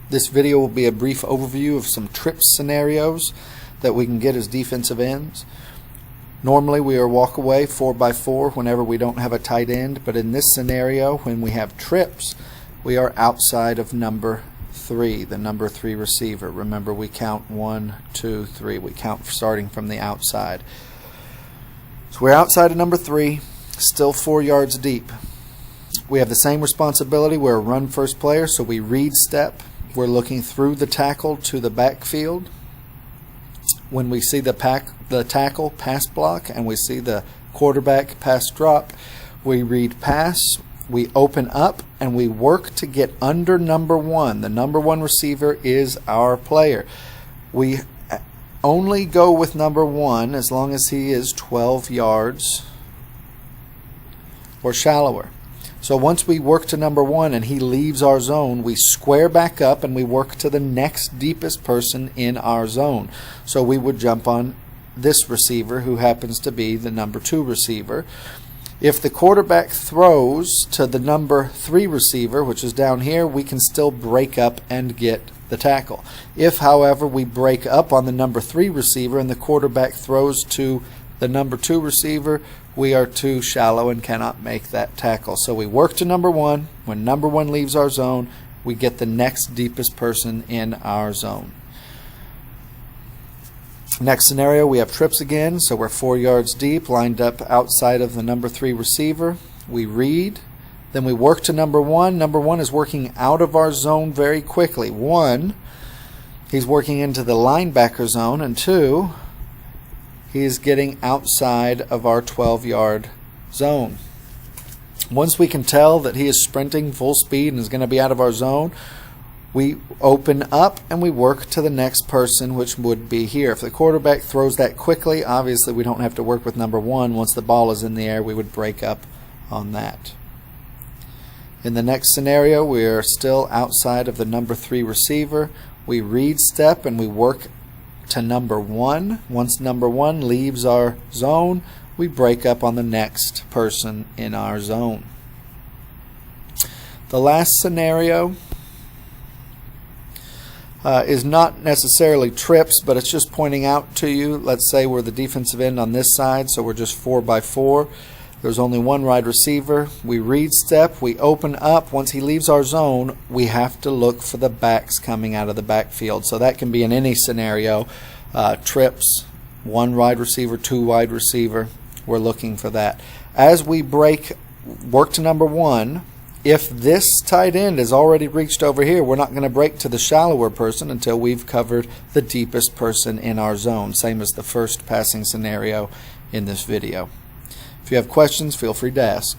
This video will be a brief overview of some trips scenarios that we can get as defensive ends. Normally we are walk away 4x4 whenever we don't have a tight end, but in this scenario, when we have trips, we are outside of number 3, the number 3 receiver. Remember, we count 1, 2, 3. We count starting from the outside. So we're outside of number 3, still 4 yards deep. We have the same responsibility. We're a run first player, so we read step. We're looking through the tackle to the backfield. When we see the tackle pass block and we see the quarterback pass drop, we read pass, we open up, and we work to get under number 1. The number 1 receiver is our player. We only go with number 1 as long as he is 12 yards or shallower. So once we work to number 1 and he leaves our zone, we square back up and we work to the next deepest person in our zone. So we would jump on this receiver, who happens to be the number 2 receiver. If the quarterback throws to the number 3 receiver, which is down here, we can still break up and get the tackle. If, however, we break up on the number 3 receiver and the quarterback throws to the number 2 receiver, we are too shallow and cannot make that tackle. So we work to number 1. When number 1 leaves our zone, we get the next deepest person in our zone. Next scenario, we have trips again, so we're 4 yards deep, lined up outside of the number 3 receiver. We read, then we work to number 1. Number 1 is working out of our zone very quickly. 1, he's working into the linebacker zone, and 2, he is getting outside of our 12-yard zone. Once we can tell that he is sprinting full speed and is going to be out of our zone, we open up and we work to the next person, which would be here. If the quarterback throws that quickly, obviously we don't have to work with number 1. Once the ball is in the air, we would break up on that. In the next scenario, we are still outside of the number 3 receiver. We read step and we work to number 1. Once number 1 leaves our zone, we break up on the next person in our zone. The last scenario is not necessarily trips, but it's just pointing out to you. Let's say we're the defensive end on this side, so we're just 4x4. There's only 1 wide receiver. We read step, we open up. Once he leaves our zone, we have to look for the backs coming out of the backfield. So that can be in any scenario. Trips, 1 wide receiver, 2 wide receiver. We're looking for that. As we work to number 1, if this tight end has already reached over here, we're not going to break to the shallower person until we've covered the deepest person in our zone, same as the first passing scenario in this video. If you have questions, feel free to ask.